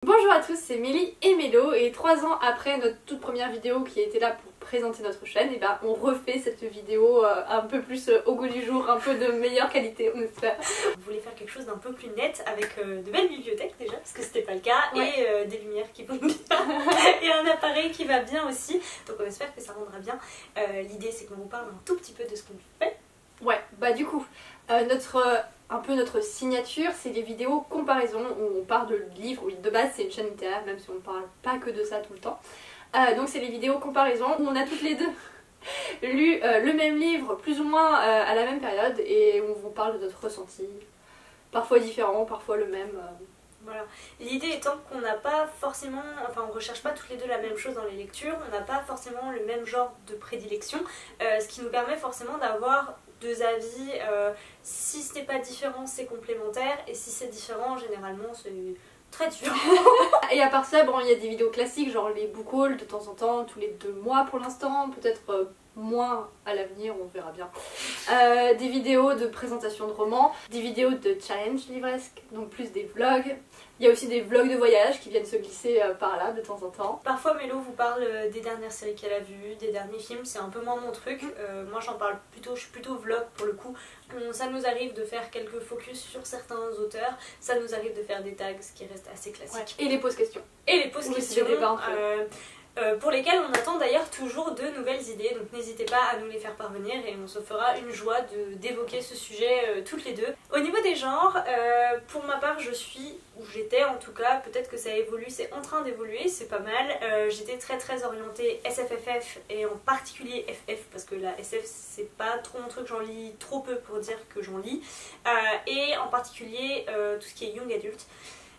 Bonjour à tous, c'est Mélie et Mélo et 3 ans après notre toute première vidéo qui était là pour présenter notre chaîne, et ben on refait cette vidéo un peu plus au goût du jour, un peu de meilleure qualité on espère. On voulait faire quelque chose d'un peu plus net avec de belles bibliothèques déjà, parce que c'était pas le cas, ouais. Et des lumières qui vont bien, et un appareil qui va bien aussi, donc on espère que ça rendra bien. L'idée c'est qu'on vous parle un tout petit peu de ce qu'on fait. Ouais, bah du coup, un peu notre signature, c'est les vidéos comparaison où on parle de livres. Oui, de base c'est une chaîne littéraire, même si on ne parle pas que de ça tout le temps. Donc c'est les vidéos comparaison où on a toutes les deux lu le même livre plus ou moins à la même période et on vous parle de notre ressenti, parfois différent, parfois le même. Voilà. L'idée étant qu'on n'a pas forcément, enfin on recherche pas toutes les deux la même chose dans les lectures, on n'a pas forcément le même genre de prédilection, ce qui nous permet forcément d'avoir deux avis. Si ce n'est pas différent, c'est complémentaire, et si c'est différent, généralement c'est très différent. Et à part ça, bon, il y a des vidéos classiques, genre les book hauls de temps en temps, tous les 2 mois pour l'instant, peut-être moins à l'avenir, on verra bien. Des vidéos de présentation de romans, des vidéos de challenge livresque, donc plus des vlogs. Il y a aussi des vlogs de voyage qui viennent se glisser par là de temps en temps. Parfois Mélo vous parle des dernières séries qu'elle a vues, des derniers films, c'est un peu moins mon truc. Moi j'en parle plutôt, je suis plutôt vlog pour le coup. Ça nous arrive de faire quelques focus sur certains auteurs, ça nous arrive de faire des tags, ce qui reste assez classique. Ouais. Et les pauses questions. Et les pauses questions. Pour lesquelles on attend d'ailleurs toujours de nouvelles idées, donc n'hésitez pas à nous les faire parvenir et on se fera une joie d'évoquer ce sujet toutes les deux. Au niveau des genres, pour ma part je suis, ou j'étais en tout cas, peut-être que ça évolue, c'est en train d'évoluer, c'est pas mal. J'étais très orientée SFFF et en particulier FF parce que la SF c'est pas trop mon truc, j'en lis trop peu pour dire que j'en lis, et en particulier tout ce qui est young adulte.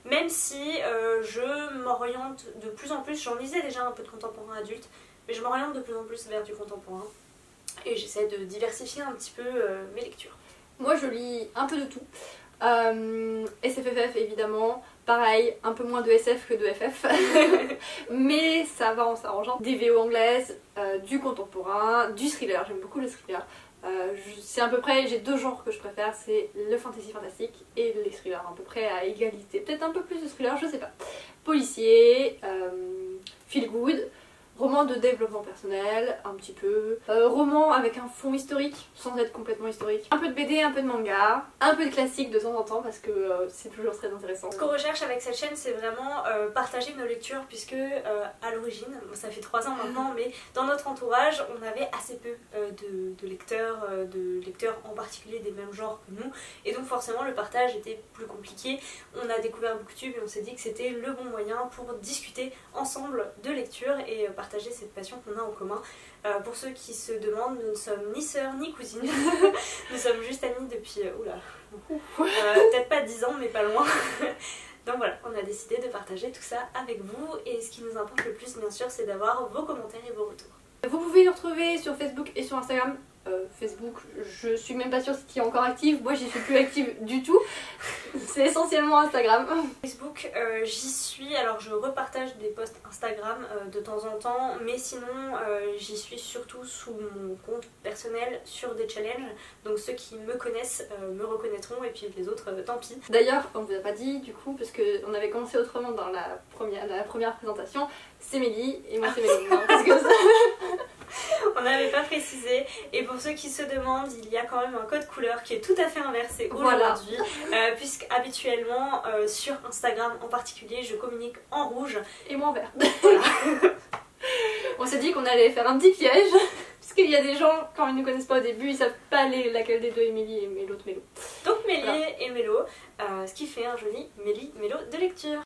Même si je m'oriente de plus en plus, j'en lisais déjà un peu de contemporain adulte, mais je m'oriente de plus en plus vers du contemporain et j'essaie de diversifier un petit peu mes lectures. Moi je lis un peu de tout. SFFF évidemment, pareil, un peu moins de SF que de FF, mais ça va en s'arrangeant. Des VO anglaises, du contemporain, du thriller, j'aime beaucoup le thriller. C'est à peu près, j'ai 2 genres que je préfère, c'est le fantasy fantastique et les thrillers, à peu près à égalité, peut-être un peu plus de thriller, je sais pas. Policier, feel good, roman de développement personnel, un petit peu, roman avec un fond historique, sans être complètement historique, un peu de BD, un peu de manga, un peu de classique de temps en temps parce que c'est toujours très intéressant. Ce qu'on recherche avec cette chaîne c'est vraiment partager nos lectures puisque à l'origine, ça fait 3 ans maintenant, mais dans notre entourage on avait assez peu de lecteurs en particulier des mêmes genres que nous, et donc forcément le partage était plus compliqué. On a découvert Booktube et on s'est dit que c'était le bon moyen pour discuter ensemble de lecture et partager cette passion qu'on a en commun. Pour ceux qui se demandent, nous ne sommes ni sœurs ni cousines, nous sommes juste amies depuis, peut-être pas 10 ans mais pas loin. Donc voilà, on a décidé de partager tout ça avec vous, et ce qui nous importe le plus bien sûr c'est d'avoir vos commentaires et vos retours. Vous pouvez nous retrouver sur Facebook et sur Instagram. Facebook, je suis même pas sûre si est encore active, moi j'y suis plus active du tout, c'est essentiellement Instagram. Facebook, j'y suis, alors je repartage des posts Instagram de temps en temps, mais sinon j'y suis surtout sous mon compte personnel sur des challenges, donc ceux qui me connaissent me reconnaîtront et puis les autres tant pis. D'ailleurs, on vous a pas dit du coup, parce qu'on avait commencé autrement dans la première présentation, c'est Mélie et moi c'est Mélie. Parce que on n'avait pas précisé, et pour ceux qui se demandent, il y a quand même un code couleur qui est tout à fait inversé aujourd'hui, voilà. Puisque habituellement sur Instagram en particulier je communique en rouge et moi en vert. Voilà. On s'est dit qu'on allait faire un petit piège, puisqu'il y a des gens, quand ils ne nous connaissent pas au début, ils savent pas laquelle des deux est Mélie et l'autre Mélo. Donc Mélie et Mélo, ce qui fait un joli Mélie-Mélo de lecture.